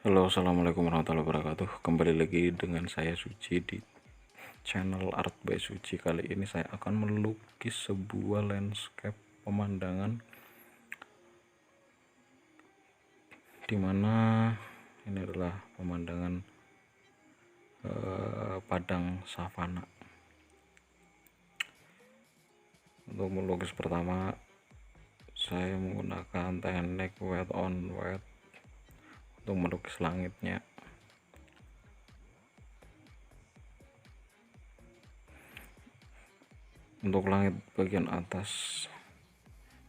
Halo, assalamualaikum warahmatullahi wabarakatuh. Kembali lagi dengan saya Suci di channel Art by Suci. Kali ini saya akan melukis sebuah landscape pemandangan dimana ini adalah pemandangan padang savana. Untuk melukis pertama saya menggunakan teknik wet on wet untuk melukis langitnya. Untuk langit bagian atas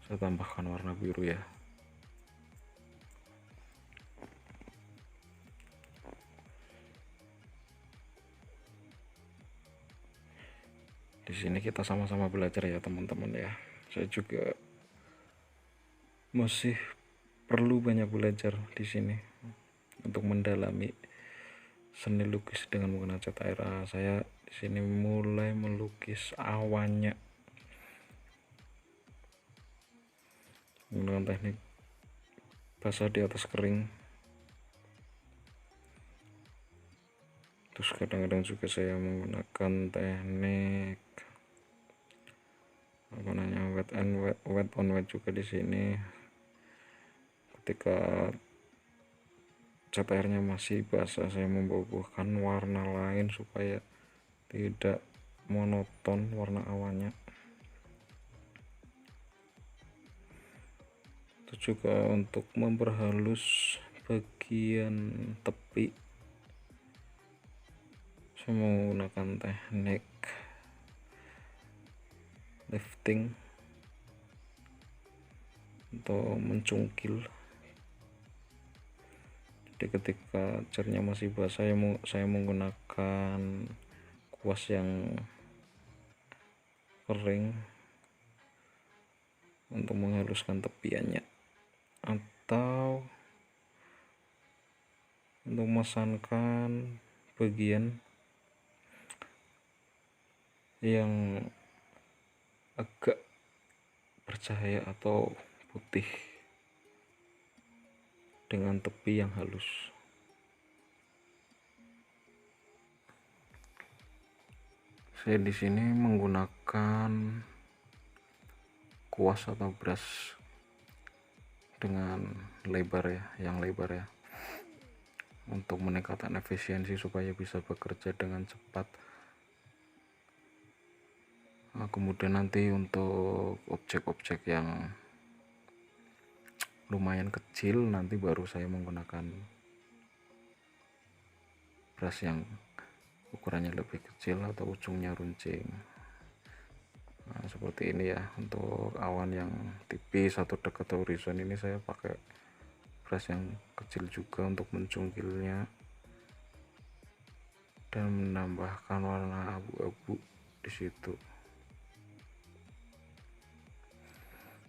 saya tambahkan warna biru ya. Di sini kita sama-sama belajar ya teman-teman ya. Saya juga masih perlu banyak belajar di sini untuk mendalami seni lukis dengan menggunakan cat air. Saya di sini mulai melukis awannya menggunakan teknik basah di atas kering. Terus kadang-kadang juga saya menggunakan teknik wet on wet juga di sini. Ketika cat airnya masih basah, saya membubuhkan warna lain supaya tidak monoton warna awannya. Itu juga untuk memperhalus bagian tepi, saya menggunakan teknik lifting atau mencungkil. Jadi ketika catnya masih basah, saya menggunakan kuas yang kering untuk menghaluskan tepiannya, atau untuk memesankan bagian yang agak bercahaya atau putih dengan tepi yang halus. Saya di sini menggunakan kuas atau brush dengan lebar ya, yang lebar ya, untuk meningkatkan efisiensi supaya bisa bekerja dengan cepat. Kemudian nanti untuk objek-objek yang lumayan kecil nanti baru saya menggunakan brush yang ukurannya lebih kecil atau ujungnya runcing. Seperti ini ya. Untuk awan yang tipis atau dekat horizon ini saya pakai brush yang kecil juga untuk mencungkilnya dan menambahkan warna abu-abu di situ.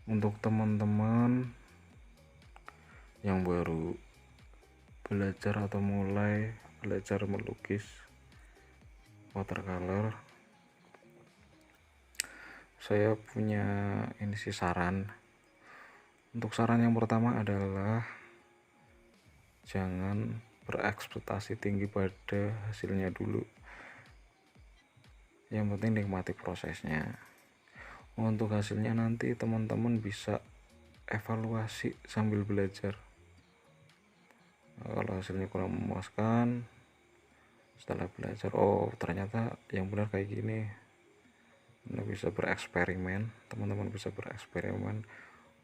Untuk teman-teman yang baru belajar atau mulai belajar melukis watercolor, saya punya ini sih saran. Untuk saran yang pertama adalah jangan berekspektasi tinggi pada hasilnya dulu. Yang penting nikmati prosesnya. Untuk hasilnya nanti teman-teman bisa evaluasi sambil belajar. Kalau hasilnya kurang memuaskan, setelah belajar, oh ternyata yang benar kayak gini, bisa bereksperimen. Teman-teman bisa bereksperimen,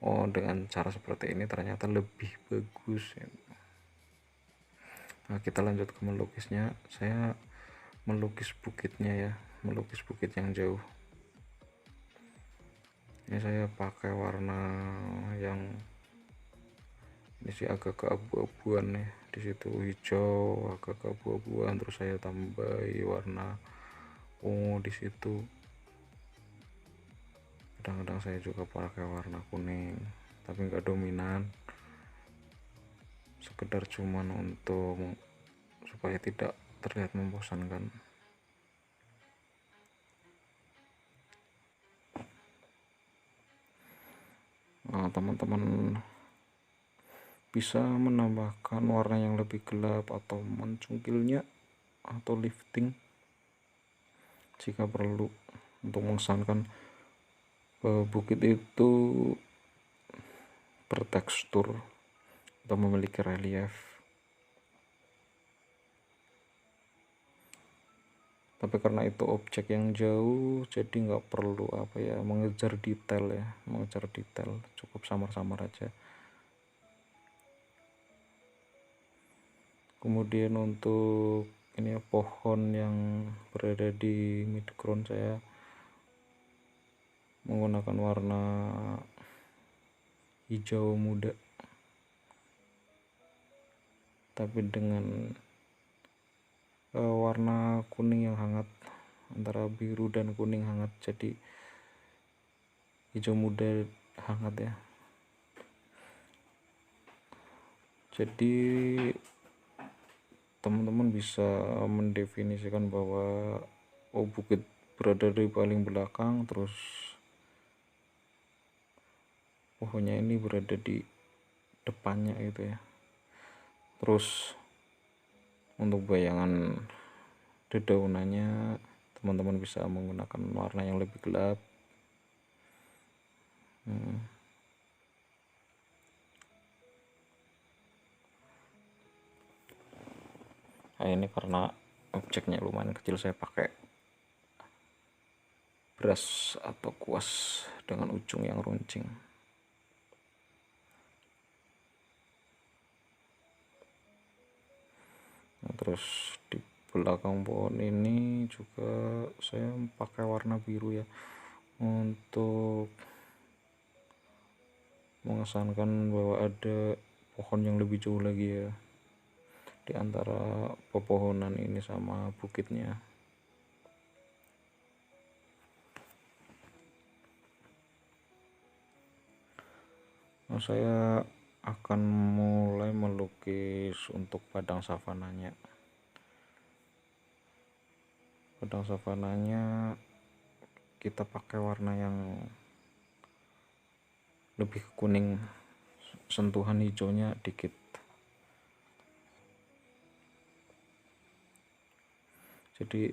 oh dengan cara seperti ini ternyata lebih bagus. Nah, kita lanjut ke melukisnya. Saya melukis bukitnya ya, melukis bukit yang jauh. Ini saya pakai warna yang ini sih agak keabu-abuan nih, di situ hijau agak keabu-abuan, terus saya tambahi warna ungu di situ. Kadang-kadang saya juga pakai warna kuning, tapi nggak dominan, sekedar cuman untuk supaya tidak terlihat membosankan. Teman-teman bisa menambahkan warna yang lebih gelap atau mencungkilnya atau lifting jika perlu untuk mengesankan bukit itu bertekstur atau memiliki relief. Tapi karena itu objek yang jauh, jadi nggak perlu mengejar detail ya, cukup samar-samar aja. Kemudian untuk ini pohon yang berada di midground, saya menggunakan warna hijau muda, tapi dengan warna kuning yang hangat, antara biru dan kuning hangat, jadi hijau muda hangat ya. Jadi teman-teman bisa mendefinisikan bahwa bukit berada di paling belakang, terus pohonnya ini berada di depannya gitu ya. Terus untuk bayangan dedaunannya teman-teman bisa menggunakan warna yang lebih gelap. Nah, ini karena objeknya lumayan kecil, saya pakai brush atau kuas dengan ujung yang runcing. Nah, terus di belakang pohon ini juga saya pakai warna biru ya, untuk mengesankan bahwa ada pohon yang lebih jauh lagi ya di antara pepohonan ini sama bukitnya. Nah, saya akan mulai melukis untuk padang savananya. Padang savananya kita pakai warna yang lebih kuning, sentuhan hijaunya dikit. Jadi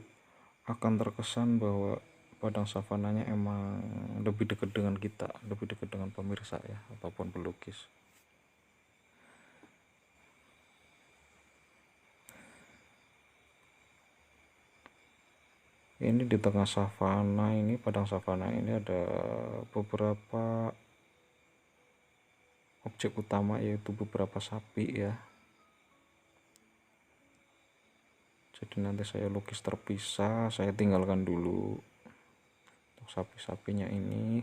akan terkesan bahwa padang savananya emang lebih dekat dengan kita, lebih dekat dengan pemirsa ya, ataupun pelukis. Ini di tengah savana ini, padang savana ini ada beberapa objek utama, yaitu beberapa sapi ya. Jadi nanti saya lukis terpisah, saya tinggalkan dulu untuk sapi-sapinya ini.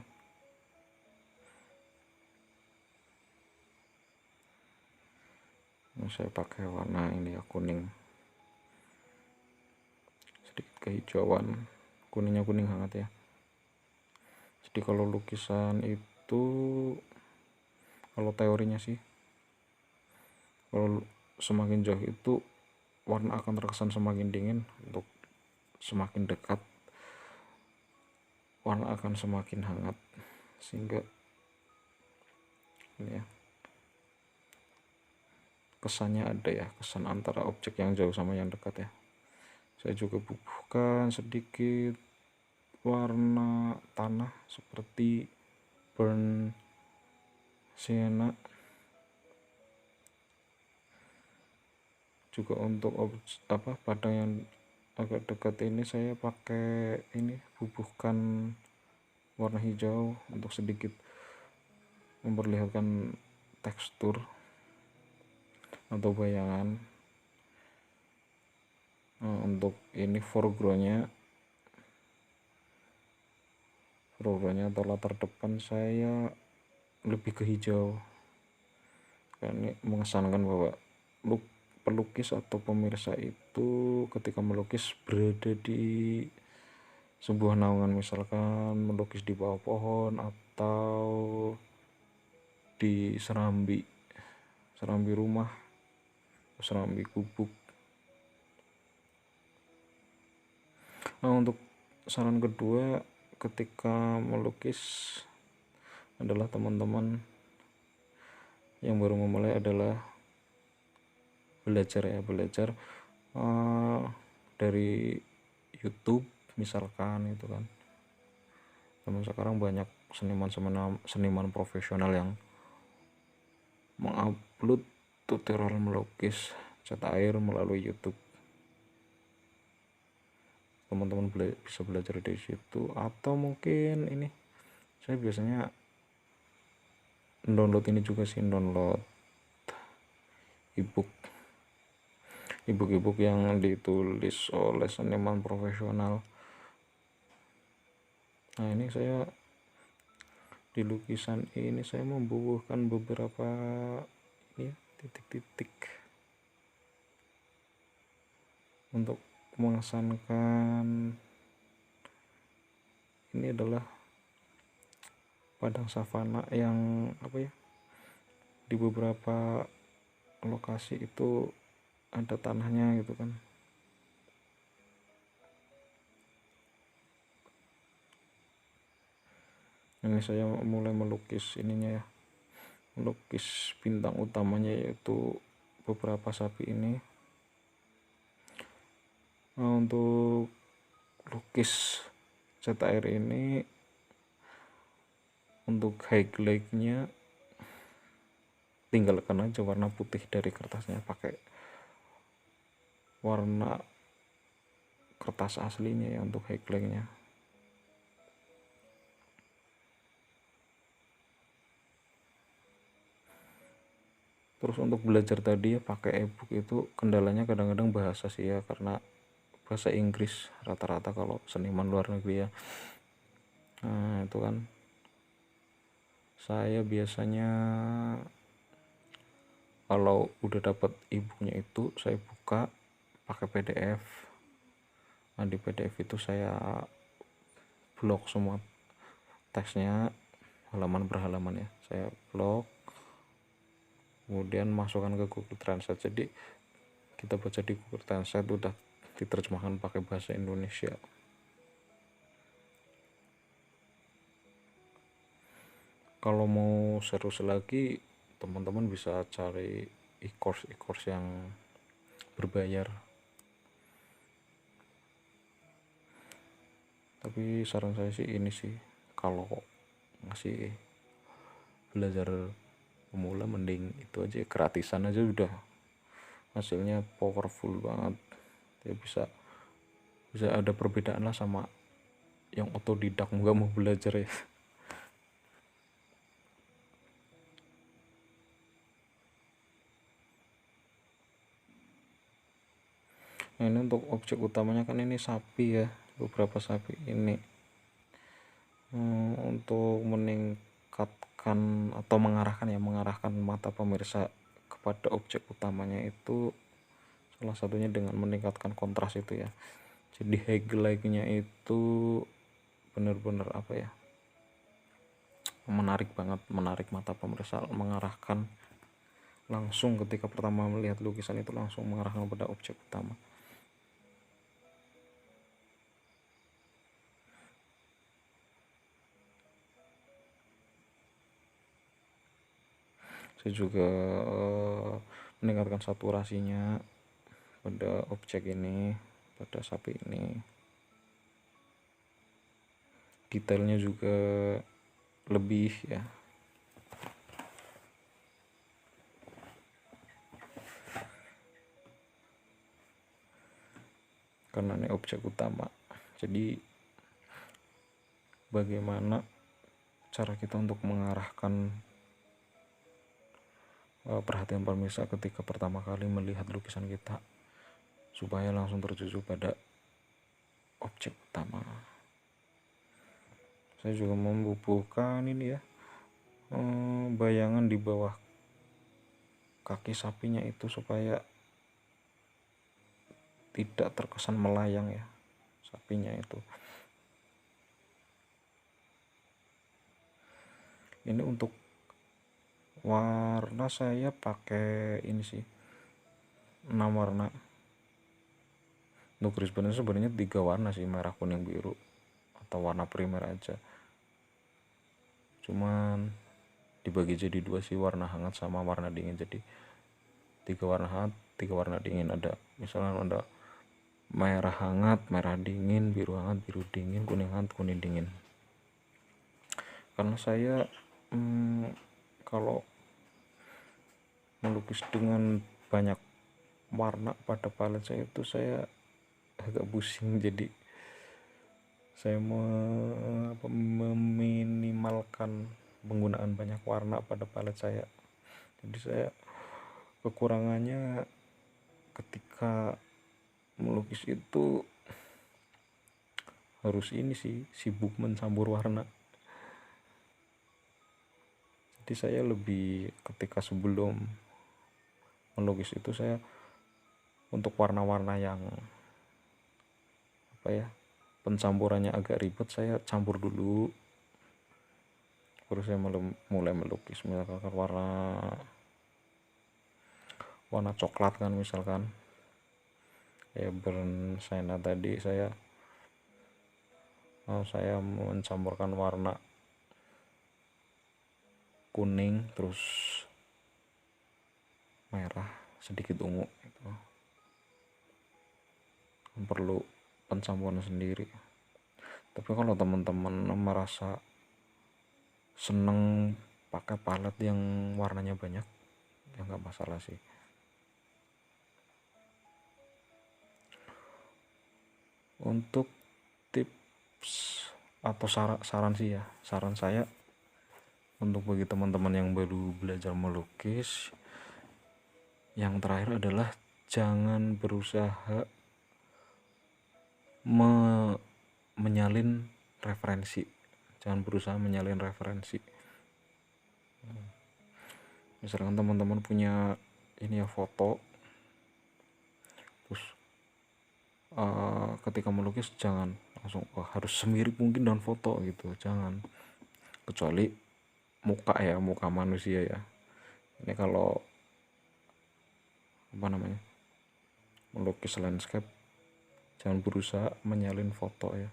Ini saya pakai warna ini ya, kuning, sedikit kehijauan, kuningnya kuning hangat ya. Jadi kalau lukisan itu, kalau teorinya sih, kalau semakin jauh itu warna akan terkesan semakin dingin, untuk semakin dekat warna akan semakin hangat, sehingga ini ya, kesannya ada ya, kesan antara objek yang jauh sama yang dekat ya. Saya juga bubuhkan sedikit warna tanah seperti burnt sienna. Juga untuk padang yang agak dekat ini saya pakai ini, bubuhkan warna hijau untuk sedikit memperlihatkan tekstur atau bayangan. Untuk ini foregroundnya atau latar depan saya lebih ke hijau, karena ini mengesankan bahwa pelukis atau pemirsa itu ketika melukis berada di sebuah naungan, misalkan melukis di bawah pohon atau di serambi rumah, serambi gubuk. Nah, untuk saran kedua ketika melukis adalah teman-teman yang baru memulai adalah belajar dari YouTube misalkan itu kan. Teman sekarang banyak seniman profesional yang mengupload tutorial melukis cat air melalui YouTube. Teman-teman bisa belajar dari situ, atau mungkin ini saya biasanya download ini juga sih, download ebook yang ditulis oleh seniman profesional. Nah ini saya di lukisan ini saya membubuhkan beberapa titik-titik untuk mengesankan ini adalah padang savana yang di beberapa lokasi itu ada tanahnya gitu kan. Ini saya mulai melukis ininya ya, melukis bintang utamanya yaitu beberapa sapi ini. Nah, untuk lukis cat air ini, untuk highlightnya tinggalkan aja warna putih dari kertasnya, pakai warna kertas aslinya ya untuk highlightnya. Terus untuk belajar tadi ya pakai ebook itu kendalanya kadang-kadang bahasa sih ya, karena bahasa Inggris rata-rata kalau seniman luar negeri ya. Nah itu kan saya biasanya kalau udah dapat ebooknya itu saya buka pakai PDF. Nah di PDF itu saya blok semua teksnya halaman per halaman ya, saya blok, kemudian masukkan ke Google Translate. Jadi kita baca di Google Translate udah diterjemahkan pakai bahasa Indonesia. Kalau mau serius lagi, teman-teman bisa cari e-course yang berbayar. Tapi saran saya sih ini sih, kalau masih belajar pemula mending itu aja, gratisan aja udah hasilnya powerful banget ya. Bisa ada perbedaan lah sama yang otodidak nggak mau belajar ya. Nah ini untuk objek utamanya kan ini sapi ya, beberapa sapi ini. Untuk meningkatkan atau mengarahkan mata pemirsa kepada objek utamanya itu salah satunya dengan meningkatkan kontras itu ya. Jadi highlightnya itu benar-benar menarik mata pemirsa, mengarahkan langsung ketika pertama melihat lukisan itu langsung mengarahkan pada objek utama. Saya juga meningkatkan saturasinya pada objek ini, pada sapi ini. Detailnya juga lebih ya. Karena ini objek utama. Jadi bagaimana cara kita untuk mengarahkan perhatian pemirsa ketika pertama kali melihat lukisan kita supaya langsung tertuju pada objek utama. Saya juga membubuhkan ini ya, bayangan di bawah kaki sapinya itu supaya tidak terkesan melayang ya sapinya itu. Ini untuk warna saya pakai ini sih 6 warna. Untuk garis benangnya sebenarnya 3 warna sih, merah, kuning, biru, atau warna primer aja. Cuman dibagi jadi dua sih, warna hangat sama warna dingin. Jadi 3 warna hangat, 3 warna dingin. Ada misalnya ada merah hangat, merah dingin, biru hangat, biru dingin, kuning hangat, kuning dingin. Karena saya kalau melukis dengan banyak warna pada palet saya itu saya agak pusing. Jadi saya meminimalkan penggunaan banyak warna pada palet saya. Jadi saya kekurangannya ketika melukis itu harus ini sih, sibuk mencampur warna. Jadi saya lebih ketika sebelum melukis itu saya untuk warna-warna yang pencampurannya agak ribet, saya campur dulu, terus saya mulai melukis. Misalkan warna coklat kan, misalkan burn sienna tadi, saya mencampurkan warna kuning terus merah sedikit ungu, itu perlu pencampuran sendiri. Tapi kalau teman-teman merasa seneng pakai palet yang warnanya banyak, ya nggak masalah sih. Untuk tips atau saran sih ya, saran saya untuk bagi teman-teman yang baru belajar melukis, yang terakhir adalah jangan berusaha menyalin referensi. Jangan berusaha menyalin referensi. Misalkan teman-teman punya foto, terus ketika melukis jangan langsung harus semirip mungkin dengan foto gitu, jangan. Kecuali muka manusia ya. Ini kalau melukis landscape, jangan berusaha menyalin foto ya.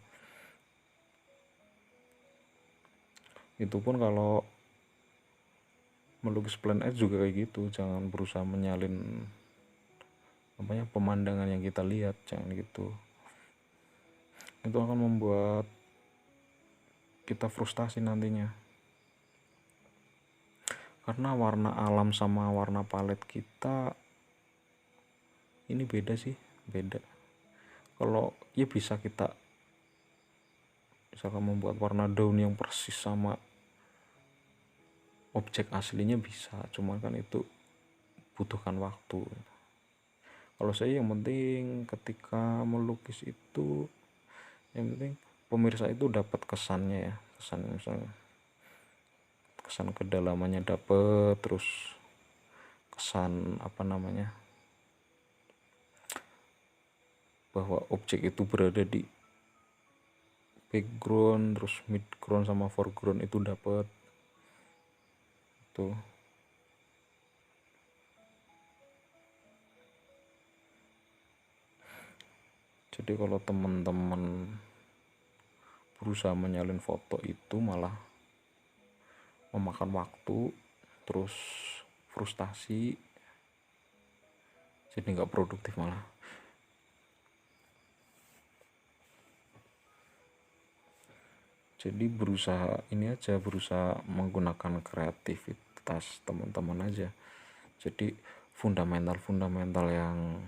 Itu pun kalau melukis plein air juga kayak gitu, jangan berusaha menyalin pemandangan yang kita lihat, jangan gitu. Itu akan membuat kita frustasi nantinya. Karena warna alam sama warna palet kita ini beda sih, beda. Kalau ya bisa kita misalkan membuat warna daun yang persis sama objek aslinya bisa, cuma kan itu butuhkan waktu. Kalau saya yang penting ketika melukis itu, yang penting pemirsa itu dapat kesannya ya, kesan misalnya kesan kedalamannya dapat, terus kesan bahwa objek itu berada di background, terus midground sama foreground itu dapat tuh. Jadi kalau teman-teman berusaha menyalin foto itu malah memakan waktu, terus frustasi, jadi nggak produktif malah. Jadi berusaha menggunakan kreativitas teman-teman aja. Jadi fundamental yang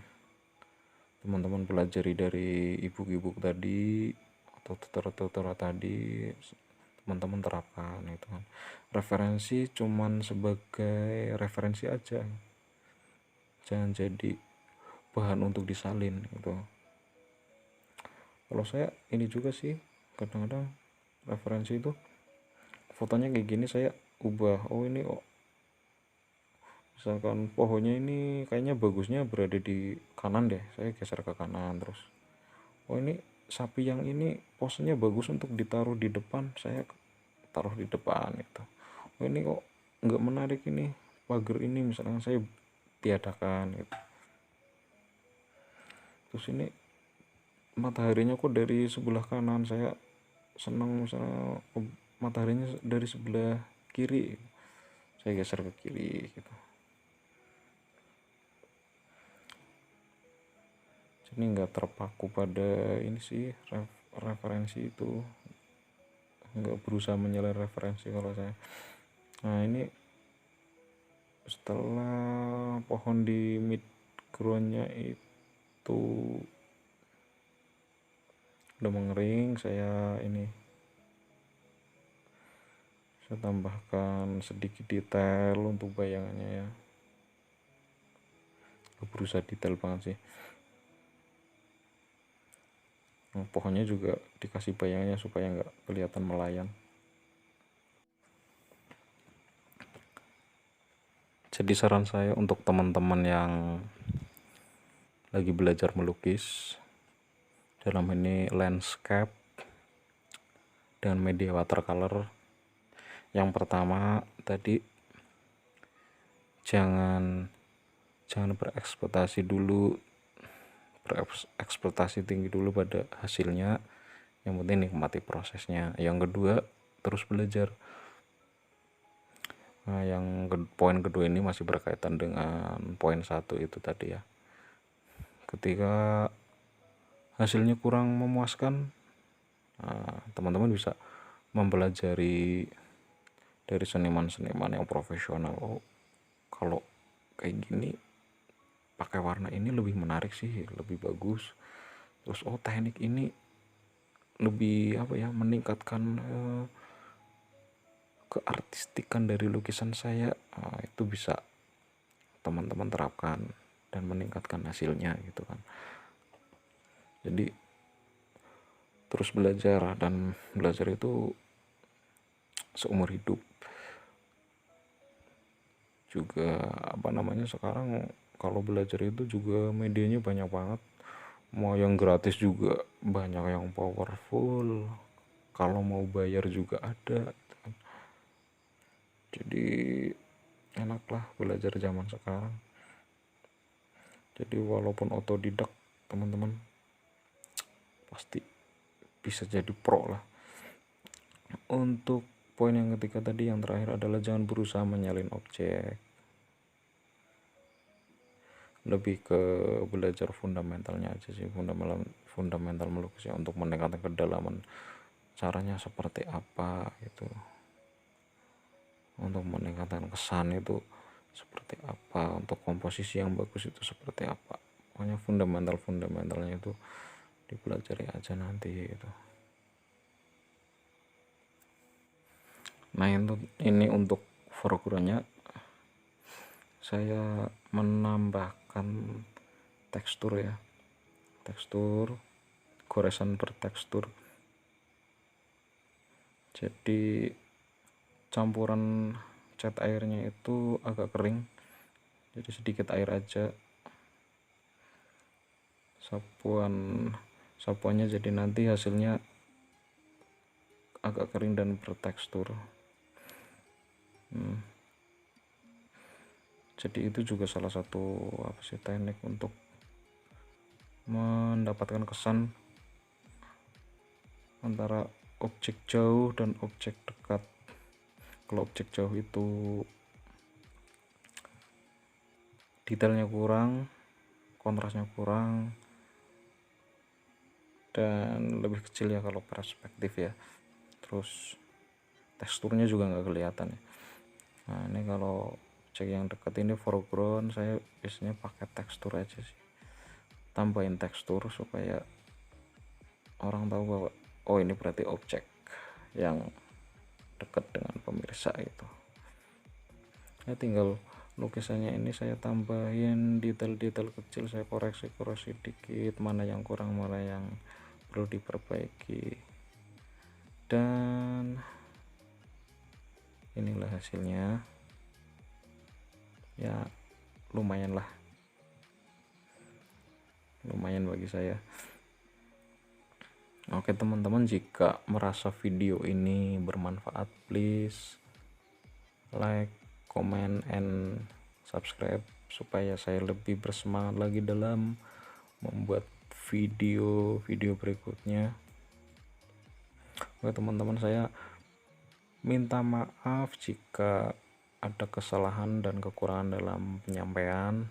teman-teman pelajari dari ibu-ibu tadi atau tutor tadi, teman-teman terapkan itu kan. Referensi cuman sebagai referensi aja, jangan jadi bahan untuk disalin gitu. Kalau saya ini juga sih, kadang-kadang referensi itu fotonya kayak gini saya ubah, misalkan pohonnya ini kayaknya bagusnya berada di kanan deh, saya geser ke kanan. Terus ini sapi yang ini posenya bagus untuk ditaruh di depan, saya taruh di depan itu. Ini kok nggak menarik, ini pagar ini misalkan saya tiadakan gitu. Terus ini mataharinya kok dari sebelah kanan, saya senang misalnya mataharinya dari sebelah kiri, saya geser ke kiri gitu. Jadi nggak terpaku pada ini sih, referensi itu, nggak berusaha menyalahi referensi kalau saya. Nah ini setelah pohon di mid groundnya itu udah mengering, saya tambahkan sedikit detail untuk bayangannya ya, berusaha detail banget sih. Nah, pohonnya juga dikasih bayangannya supaya nggak kelihatan melayang. Jadi saran saya untuk teman-teman yang lagi belajar melukis, dalam ini landscape dan media watercolor, yang pertama tadi jangan berekspektasi tinggi dulu pada hasilnya, yang penting nikmati prosesnya. Yang kedua, terus belajar. Nah, poin kedua ini masih berkaitan dengan poin 1 itu tadi ya. Ketika hasilnya kurang memuaskan, teman-teman bisa mempelajari dari seniman-seniman yang profesional. Oh, kalau kayak gini pakai warna ini lebih menarik sih, lebih bagus. Terus teknik ini lebih meningkatkan keartistikan dari lukisan saya. Itu bisa teman-teman terapkan dan meningkatkan hasilnya gitu kan. Jadi terus belajar, dan belajar itu seumur hidup. Juga sekarang kalau belajar itu juga medianya banyak banget, mau yang gratis juga banyak, yang powerful, kalau mau bayar juga ada. Jadi enaklah belajar zaman sekarang. Jadi walaupun otodidak, teman-teman pasti bisa jadi pro lah. Untuk poin yang ketiga tadi, yang terakhir adalah jangan berusaha menyalin objek. Lebih ke belajar fundamentalnya aja sih, fundamental melukisnya, untuk meningkatkan kedalaman, caranya seperti apa gitu, untuk meningkatkan kesan itu seperti apa, untuk komposisi yang bagus itu seperti apa. Pokoknya fundamentalnya itu dipelajari aja nanti gitu. Nah ini untuk foregroundnya saya menambahkan tekstur ya, goresan bertekstur. Jadi campuran cat airnya itu agak kering, jadi sedikit air aja, sapuannya, jadi nanti hasilnya agak kering dan bertekstur. Jadi itu juga salah satu teknik untuk mendapatkan kesan antara objek jauh dan objek dekat. Kalau objek jauh itu detailnya kurang, kontrasnya kurang, dan lebih kecil ya kalau perspektif ya, terus teksturnya juga nggak kelihatan ya. Nah ini kalau objek yang dekat ini foreground, saya biasanya pakai tekstur aja sih, tambahin tekstur supaya orang tahu bahwa oh ini berarti objek yang dekat dengan pemirsa gitu. Ya tinggal lukisannya ini saya tambahin detail-detail kecil, saya koreksi dikit, mana yang kurang, mana yang perlu diperbaiki, dan inilah hasilnya ya. Lumayan bagi saya. Oke teman-teman, jika merasa video ini bermanfaat, please like, comment, and subscribe supaya saya lebih bersemangat lagi dalam membuat video berikutnya. Oke teman-teman, saya minta maaf jika ada kesalahan dan kekurangan dalam penyampaian.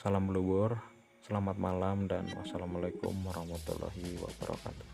Salam melebur, selamat malam, dan wassalamualaikum warahmatullahi wabarakatuh.